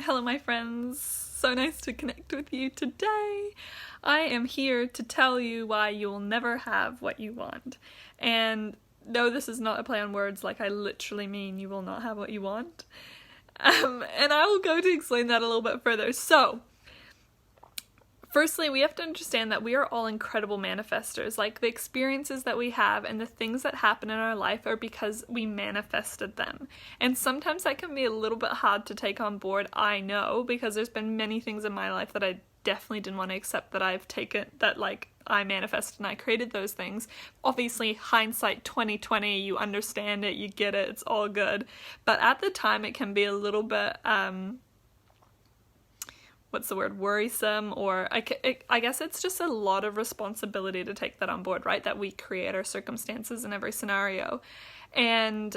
Hello, my friends. So nice to connect with you today. I am here to tell you why you'll never have what you want. And no, this is not a play on words, like I literally mean you will not have what you want. And I will go to explain that a little bit further. So, firstly, we have to understand that we are all incredible manifestors. Like, the experiences that we have and the things that happen in our life are because we manifested them. And sometimes that can be a little bit hard to take on board, I know, because there's been many things in my life that I definitely didn't want to accept that I've taken, that like I manifested and I created those things. Obviously, hindsight 2020, you understand it, you get it, it's all good. But at the time, it can be a little bit, worrisome, or I guess it's just a lot of responsibility to take that on board, right? That we create our circumstances in every scenario. And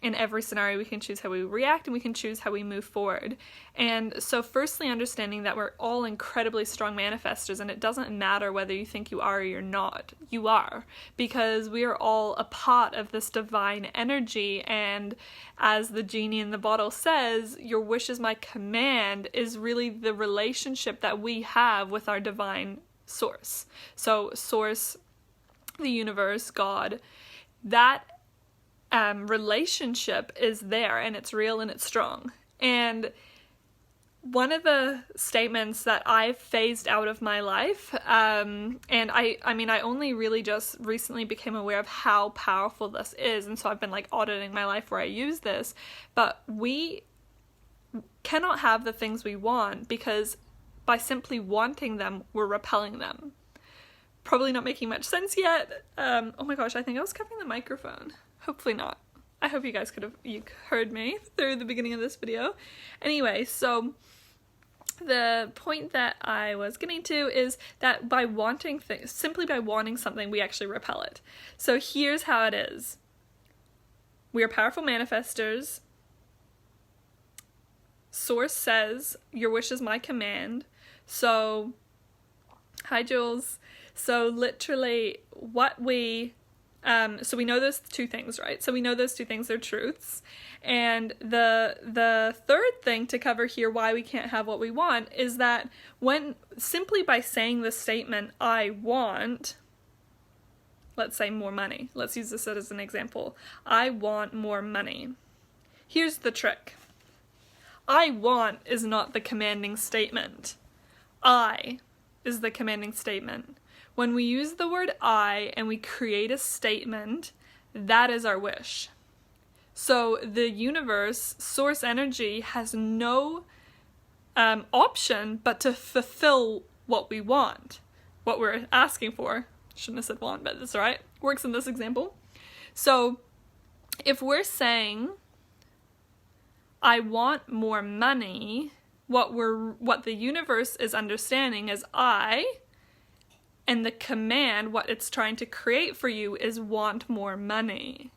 in every scenario, we can choose how we react and we can choose how we move forward. And so firstly, understanding that we're all incredibly strong manifestors, and it doesn't matter whether you think you are or you're not. You are, because we are all a part of this divine energy. And as the genie in the bottle says, your wish is my command is really the relationship that we have with our divine source. So source, the universe, God, that relationship is there, and it's real and it's strong. And one of the statements that I've phased out of my life, and I only really just recently became aware of how powerful this is, and so I've been like auditing my life where I use this, but we cannot have the things we want because by simply wanting them, we're repelling them. Probably not making much sense yet. Oh my gosh, I think I was covering the microphone. Hopefully not. I hope you guys you heard me through the beginning of this video. Anyway, so the point that I was getting to is that by wanting things, simply by wanting something, we actually repel it. So here's how it is. We are powerful manifestors. Source says, your wish is my command. So, hi Jules. So literally what so we know those two things, right? So we know those two things are truths. And the third thing to cover here, why we can't have what we want, is that when simply by saying the statement, I want, let's say more money. Let's use this as an example. I want more money. Here's the trick. I want is not the commanding statement. I is the commanding statement. When we use the word I and we create a statement, that is our wish. So the universe, source energy, has no option but to fulfill what we want, what we're asking for. Shouldn't have said want, but that's all right. Works in this example. So if we're saying, I want more money, what the universe is understanding is I, and the command, what it's trying to create for you, is want more money.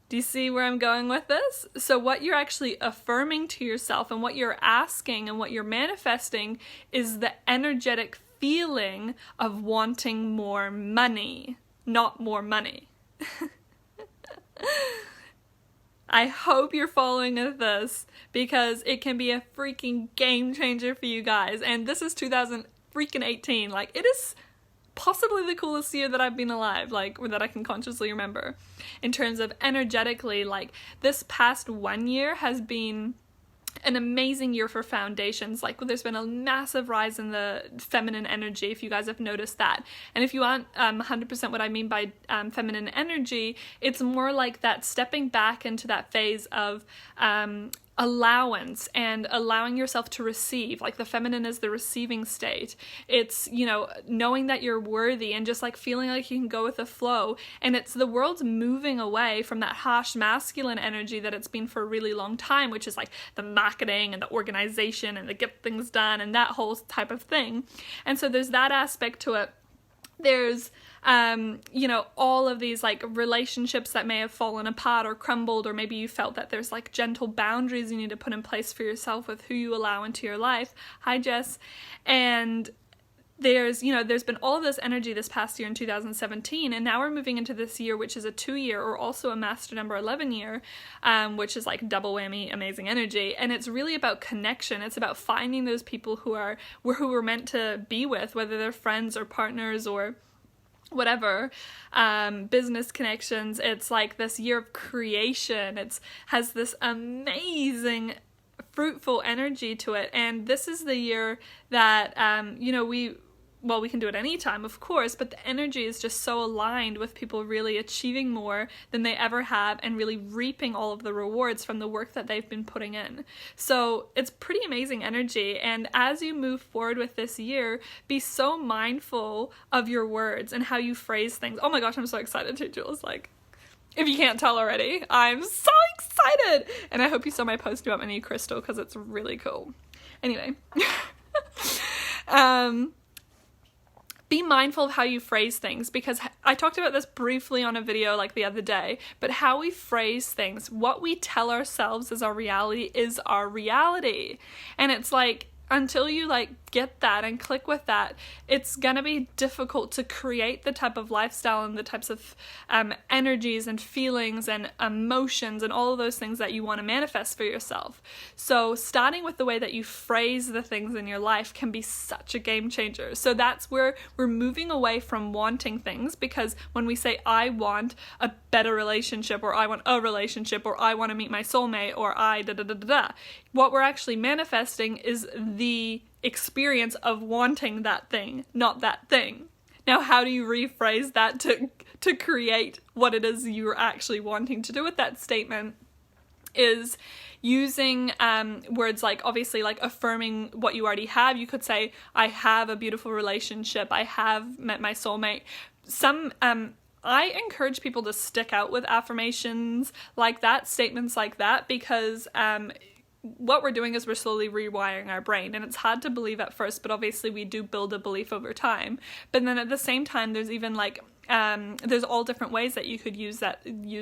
Do you see where I'm going with this? So what you're actually affirming to yourself and what you're asking and what you're manifesting is the energetic feeling of wanting more money, not more money. I hope you're following with this, because it can be a freaking game changer for you guys. And this is 2018. Like, it is possibly the coolest year that I've been alive, like, or that I can consciously remember. In terms of energetically, like, this past 1 year has been an amazing year for foundations. Like, there's been a massive rise in the feminine energy, if you guys have noticed that. And if you want 100% what I mean by feminine energy, it's more like that stepping back into that phase of allowance and allowing yourself to receive. Like, the feminine is the receiving state. It's, knowing that you're worthy and just like feeling like you can go with the flow. And it's the world's moving away from that harsh masculine energy that it's been for a really long time, which is like the marketing and the organization and the get things done and that whole type of thing. And so there's that aspect to it. There's all of these like relationships that may have fallen apart or crumbled, or maybe you felt that there's like gentle boundaries you need to put in place for yourself with who you allow into your life. Hi, Jess. And there's been all of this energy this past year in 2017, and now we're moving into this year, which is a 2-year or also a master number 11 year, which is like double whammy, amazing energy. And it's really about connection. It's about finding those people who we're meant to be with, whether they're friends or partners or whatever, business connections. It's like this year of creation. Has this amazing fruitful energy to it. And this is the year that, we can do it anytime, of course, but the energy is just so aligned with people really achieving more than they ever have and really reaping all of the rewards from the work that they've been putting in. So it's pretty amazing energy. And as you move forward with this year, be so mindful of your words and how you phrase things. Oh my gosh, I'm so excited too, Jules. Like, if you can't tell already, I'm so excited. And I hope you saw my post about my new crystal, because it's really cool. Anyway, be mindful of how you phrase things, because I talked about this briefly on a video like the other day, but how we phrase things, what we tell ourselves is our reality is our reality. And it's like, until you like get that and click with that, it's gonna be difficult to create the type of lifestyle and the types of energies and feelings and emotions and all of those things that you want to manifest for yourself. So starting with the way that you phrase the things in your life can be such a game changer. So that's where we're moving away from wanting things, because when we say I want a better relationship, or I want a relationship, or I want to meet my soulmate, or I what we're actually manifesting is the experience of wanting that thing, not that thing. Now, how do you rephrase that to create what it is you're actually wanting to do with that statement? Is using words like, obviously, like affirming what you already have. You could say, I have a beautiful relationship, I have met my soulmate. I encourage people to stick out with affirmations like that, statements like that, because what we're doing is we're slowly rewiring our brain, and it's hard to believe at first, but obviously we do build a belief over time. But then at the same time, there's even like there's all different ways that you could use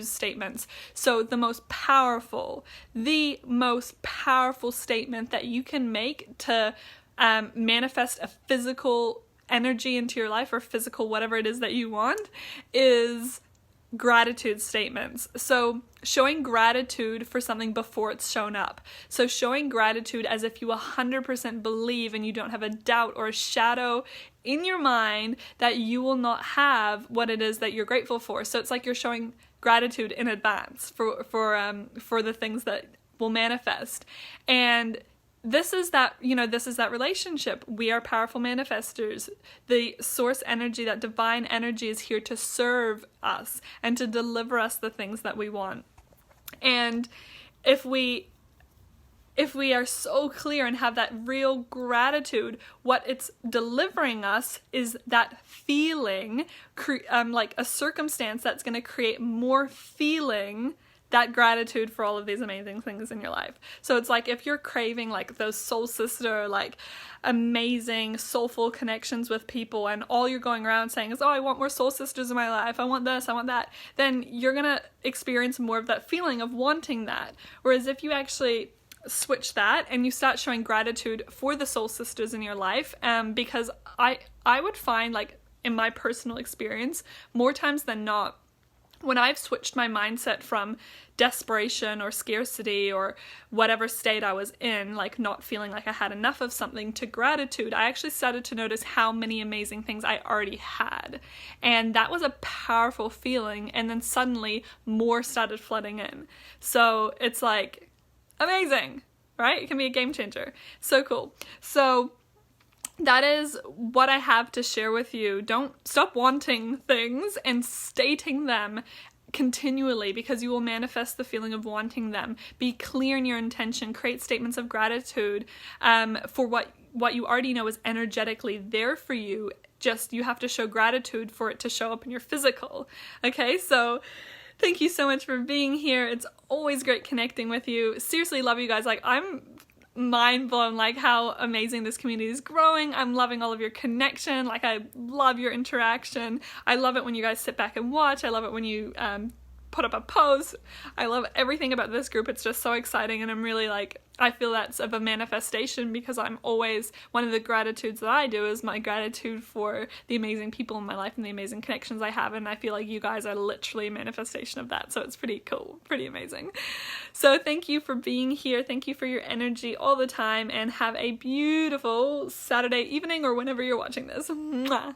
statements. So the most powerful statement that you can make to manifest a physical energy into your life, or physical whatever it is that you want, is gratitude statements. So showing gratitude for something before it's shown up. So showing gratitude as if you 100% believe and you don't have a doubt or a shadow in your mind that you will not have what it is that you're grateful for. So it's like you're showing gratitude in advance for the things that will manifest. And this is that relationship. We are powerful manifestors. The source energy, that divine energy, is here to serve us and to deliver us the things that we want. And if we are so clear and have that real gratitude, what it's delivering us is that feeling, like a circumstance that's going to create more feeling, that gratitude for all of these amazing things in your life. So it's like, if you're craving like those soul sister, like amazing soulful connections with people, and all you're going around saying is, oh, I want more soul sisters in my life, I want this, I want that, then you're gonna experience more of that feeling of wanting that. Whereas if you actually switch that and you start showing gratitude for the soul sisters in your life, because I would find, like in my personal experience, more times than not, when I've switched my mindset from desperation or scarcity or whatever state I was in, like not feeling like I had enough of something, to gratitude, I actually started to notice how many amazing things I already had. And that was a powerful feeling. And then suddenly more started flooding in. So it's like amazing, right? It can be a game changer. So cool. So that is what I have to share with you. Don't stop wanting things and stating them continually, because you will manifest the feeling of wanting them. Be clear in your intention. Create statements of gratitude for what you already know is energetically there for you. Just you have to show gratitude for it to show up in your physical. Okay, so thank you so much for being here. It's always great connecting with you. Seriously, love you guys. Like, I'm mind blown, like how amazing this community is growing. I'm loving all of your connection. Like, I love your interaction. I love it when you guys sit back and watch. I love it when you put up a post. I love everything about this group. It's just so exciting, and I'm really like, I feel that's of a manifestation, because I'm always, one of the gratitudes that I do is my gratitude for the amazing people in my life and the amazing connections I have, and I feel like you guys are literally a manifestation of that, so it's pretty cool, pretty amazing. So thank you for being here, thank you for your energy all the time, and have a beautiful Saturday evening or whenever you're watching this. Mwah.